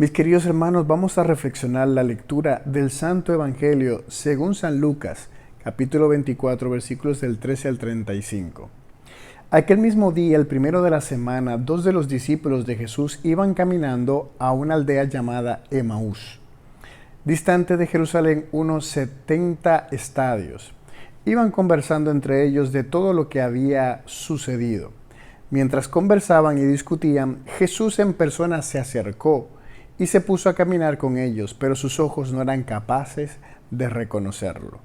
Mis queridos hermanos, vamos a reflexionar la lectura del Santo Evangelio según San Lucas, capítulo 24, versículos del 13 al 35. Aquel mismo día, el primero de la semana, dos de los discípulos de Jesús iban caminando a una aldea llamada Emaús, distante de Jerusalén unos 70 estadios. Iban conversando entre ellos de todo lo que había sucedido. Mientras conversaban y discutían, Jesús en persona se acercó y se puso a caminar con ellos, pero sus ojos no eran capaces de reconocerlo.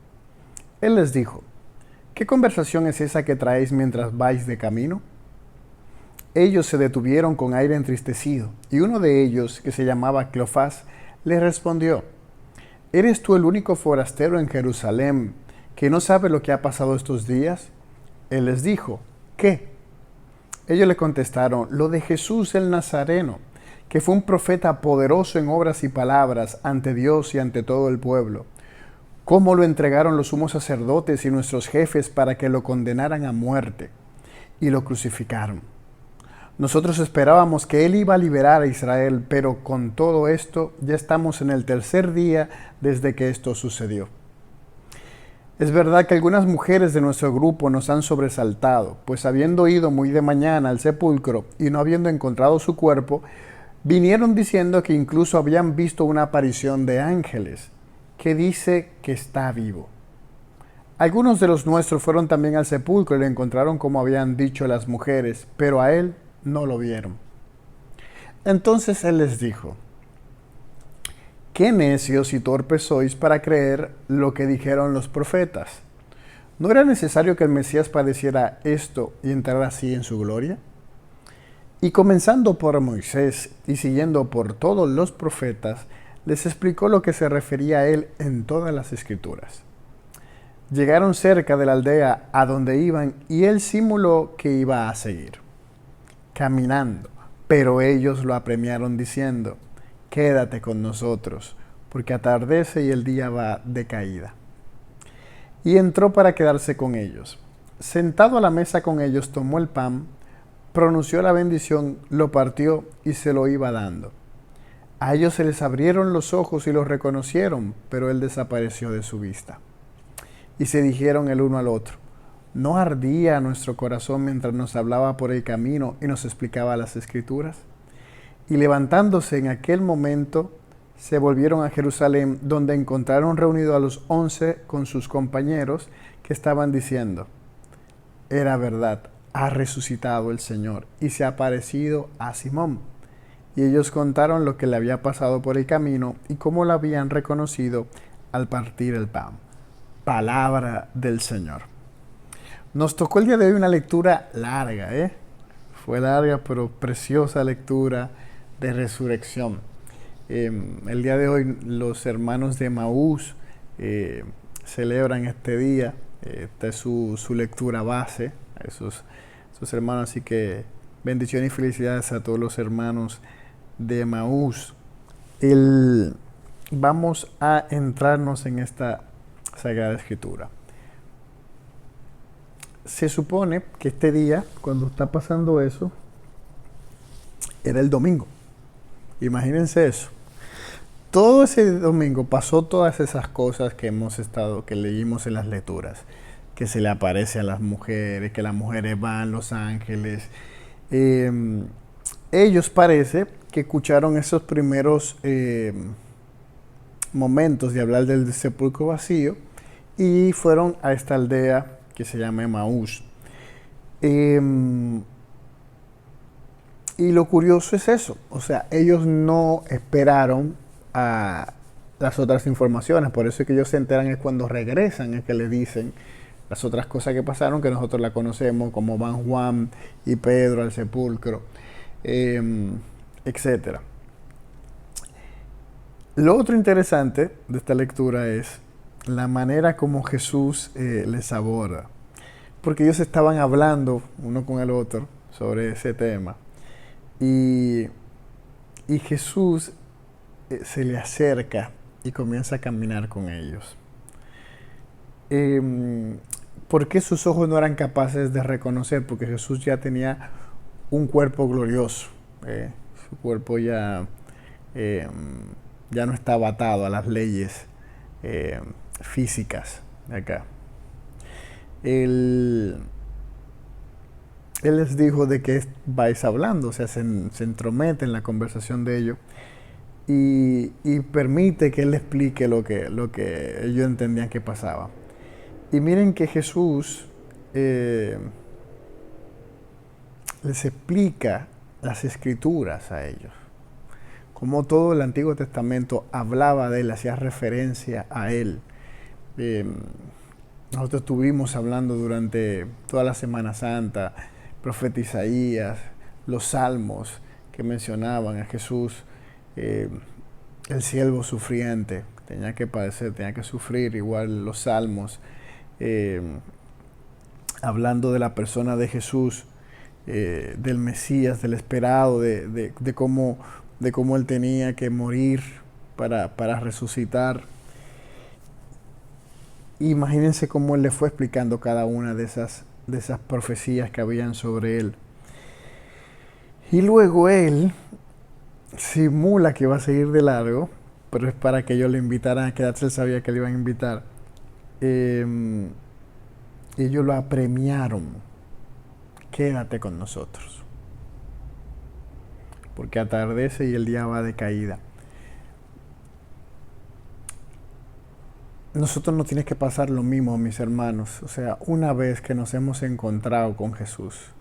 Él les dijo: ¿qué conversación es esa que traéis mientras vais de camino? Ellos se detuvieron con aire entristecido, y uno de ellos, que se llamaba Cleofás, les respondió: ¿eres tú el único forastero en Jerusalén que no sabe lo que ha pasado estos días? Él les dijo: ¿qué? Ellos le contestaron: lo de Jesús el Nazareno, que fue un profeta poderoso en obras y palabras ante Dios y ante todo el pueblo. Cómo lo entregaron los sumos sacerdotes y nuestros jefes para que lo condenaran a muerte, y lo crucificaron. Nosotros esperábamos que Él iba a liberar a Israel, pero con todo esto ya estamos en el tercer día desde que esto sucedió. Es verdad que algunas mujeres de nuestro grupo nos han sobresaltado, pues habiendo ido muy de mañana al sepulcro y no habiendo encontrado su cuerpo, vinieron diciendo que incluso habían visto una aparición de ángeles, que dice que está vivo. Algunos de los nuestros fueron también al sepulcro y lo encontraron como habían dicho las mujeres, pero a él no lo vieron. Entonces él les dijo: qué necios y torpes sois para creer lo que dijeron los profetas. ¿No era necesario que el Mesías padeciera esto y entrara así en su gloria? Y comenzando por Moisés y siguiendo por todos los profetas, les explicó lo que se refería a él en todas las escrituras. Llegaron cerca de la aldea a donde iban y él simuló que iba a seguir, caminando, pero ellos lo apremiaron diciendo: quédate con nosotros, porque atardece y el día va de caída. Y entró para quedarse con ellos. Sentado a la mesa con ellos, tomó el pan, pronunció la bendición, lo partió y se lo iba dando. A ellos se les abrieron los ojos y los reconocieron, pero él desapareció de su vista. Y se dijeron el uno al otro: ¿no ardía nuestro corazón mientras nos hablaba por el camino y nos explicaba las Escrituras? Y levantándose en aquel momento, se volvieron a Jerusalén, donde encontraron reunidos a los 11 con sus compañeros, que estaban diciendo: era verdad, ha resucitado el Señor y se ha aparecido a Simón. Y ellos contaron lo que le había pasado por el camino y cómo lo habían reconocido al partir el pan. Palabra del Señor. Nos tocó el día de hoy una lectura larga, Fue larga, pero preciosa lectura de resurrección. El día de hoy los hermanos de Emaús celebran este día. Esta es su lectura base a esos hermanos, así que bendiciones y felicidades a todos los hermanos de Emaús. Vamos a entrarnos en esta Sagrada Escritura. Se supone que este día, cuando está pasando eso, era el domingo. Imagínense eso. Todo ese domingo pasó todas esas cosas que leímos en las lecturas, que se le aparece a las mujeres, que las mujeres van, los ángeles. Ellos parece que escucharon esos primeros momentos de hablar del sepulcro vacío y fueron a esta aldea que se llama Emaús. Y lo curioso es eso, o sea, ellos no esperaron a las otras informaciones, por eso es que ellos se enteran es cuando regresan, es que les dicen las otras cosas que pasaron, que nosotros la conocemos, como van Juan y Pedro al sepulcro, etc. Lo otro interesante de esta lectura es la manera como Jesús les aborda, porque ellos estaban hablando uno con el otro sobre ese tema. Y Jesús se le acerca y comienza a caminar con ellos. ¿Por qué sus ojos no eran capaces de reconocer? Porque Jesús ya tenía un cuerpo glorioso. Su cuerpo ya eh, ya no estaba atado a las leyes físicas de acá. Él les dijo de qué vais hablando, o sea, se entromete en la conversación de ellos y permite que él explique lo que ellos entendían que pasaba. Y miren que Jesús les explica las escrituras a ellos. Como todo el Antiguo Testamento hablaba de él, hacía referencia a él. Nosotros estuvimos hablando durante toda la Semana Santa, profeta Isaías, los salmos que mencionaban a Jesús, el siervo sufriente, tenía que padecer, tenía que sufrir, igual los salmos, hablando de la persona de Jesús, del Mesías, del esperado, de cómo él tenía que morir para resucitar. Imagínense cómo él le fue explicando cada una de esas profecías que habían sobre él. Y luego él simula que va a seguir de largo, pero es para que ellos le invitaran a quedarse. Él sabía que le iban a invitar. Ellos lo apremiaron. Quédate con nosotros, porque atardece y el día va de caída. Nosotros no tiene que pasar lo mismo, mis hermanos. O sea, una vez que nos hemos encontrado con Jesús,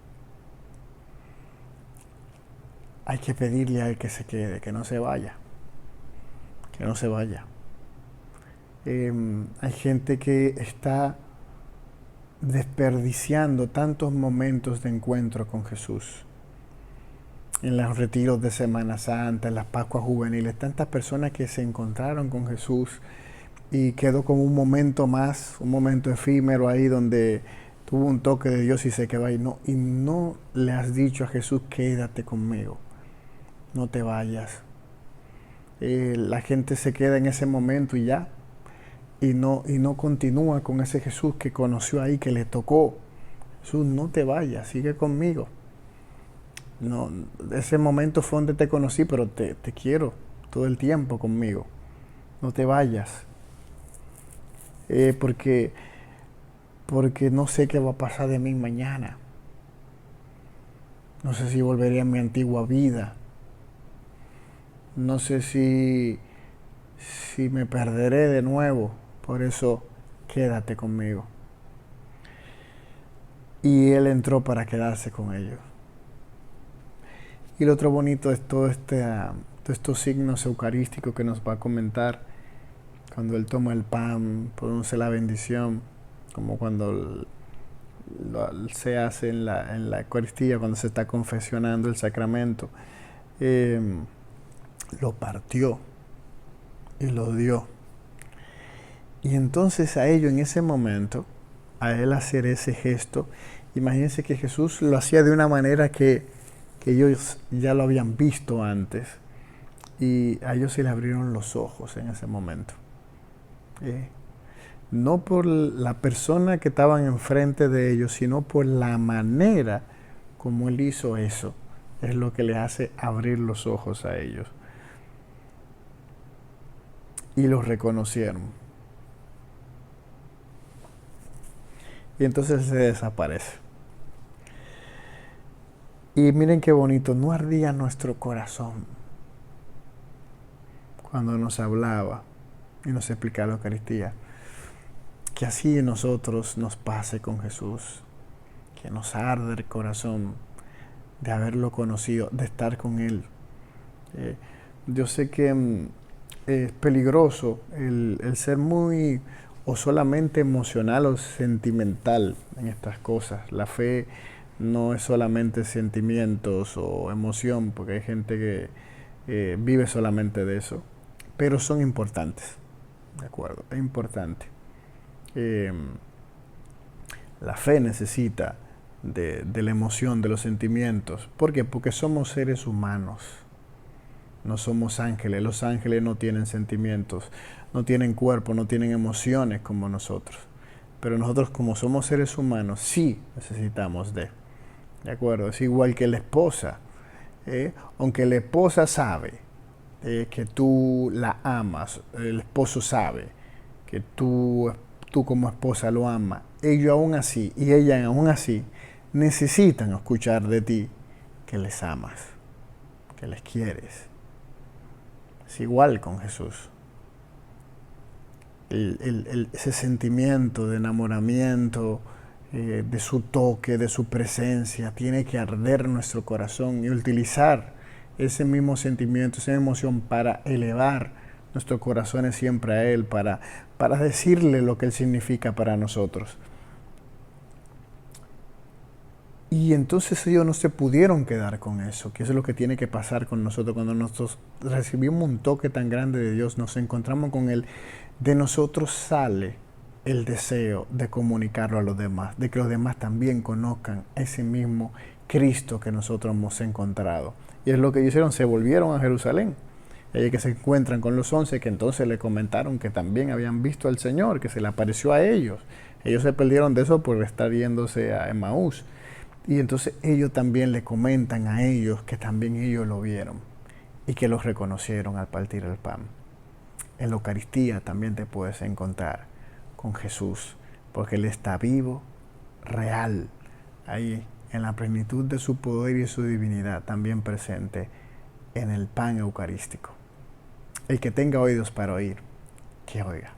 hay que pedirle a él que se quede, que no se vaya. Que no se vaya. Hay gente que está desperdiciando tantos momentos de encuentro con Jesús. En los retiros de Semana Santa, en las Pascuas juveniles, tantas personas que se encontraron con Jesús y quedó como un momento más, un momento efímero ahí donde tuvo un toque de Dios y se quedó ahí. No, y no le has dicho a Jesús, quédate conmigo, no te vayas. La gente se queda en ese momento y ya, y no continúa con ese Jesús que conoció ahí, que le tocó. Jesús, no te vayas, sigue conmigo. No, ese momento fue donde te conocí, pero te quiero todo el tiempo conmigo. No te vayas. Porque no sé qué va a pasar de mí mañana. No sé si volveré a mi antigua vida. No sé si me perderé de nuevo. Por eso, quédate conmigo. Y él entró para quedarse con ellos. Y lo otro bonito es todos estos signos eucarísticos que nos va a comentar cuando él toma el pan, pronuncia la bendición, como cuando se hace en la Eucaristía, cuando se está confesionando el sacramento. Lo partió y lo dio. Y entonces a ellos en ese momento, a él hacer ese gesto, imagínense que Jesús lo hacía de una manera que ellos ya lo habían visto antes, y a ellos se les abrieron los ojos en ese momento. No por la persona que estaban enfrente de ellos, sino por la manera como él hizo eso, es lo que le hace abrir los ojos a ellos. Y los reconocieron. Y entonces se desaparece. Y miren qué bonito, no ardía nuestro corazón cuando nos hablaba y nos explicaba la Eucaristía. Que así en nosotros nos pase con Jesús, que nos arde el corazón de haberlo conocido, de estar con Él. Yo sé que es peligroso el ser muy o solamente emocional o sentimental en estas cosas. La fe no es solamente sentimientos o emoción, porque hay gente que vive solamente de eso, pero son importantes, ¿de acuerdo? Es importante. La fe necesita de la emoción, de los sentimientos. ¿Por qué? Porque somos seres humanos, no somos ángeles. Los ángeles no tienen sentimientos, no tienen cuerpo, no tienen emociones como nosotros. Pero nosotros, como somos seres humanos, sí necesitamos ¿de acuerdo? Es igual que la esposa. Aunque la esposa sabe que tú la amas, el esposo sabe que tú como esposa lo amas, ellos aún así y ella aún así necesitan escuchar de ti que les amas, que les quieres. Es igual con Jesús. Ese sentimiento de enamoramiento, de su toque, de su presencia, tiene que arder nuestro corazón y utilizar ese mismo sentimiento, esa emoción para elevar nuestros corazones siempre a Él, para decirle lo que Él significa para nosotros. Y entonces ellos no se pudieron quedar con eso, que eso es lo que tiene que pasar con nosotros. Cuando nosotros recibimos un toque tan grande de Dios, nos encontramos con Él, de nosotros sale el deseo de comunicarlo a los demás, de que los demás también conozcan ese mismo Cristo que nosotros hemos encontrado. Y es lo que hicieron, se volvieron a Jerusalén. Ellos que se encuentran con los 11, que entonces le comentaron que también habían visto al Señor, que se le apareció a ellos. Ellos se perdieron de eso por estar yéndose a Emaús. Y entonces ellos también le comentan a ellos que también ellos lo vieron y que los reconocieron al partir el pan. En la Eucaristía también te puedes encontrar con Jesús, porque Él está vivo, real, ahí en la plenitud de su poder y su divinidad, también presente en el pan eucarístico. El que tenga oídos para oír, que oiga.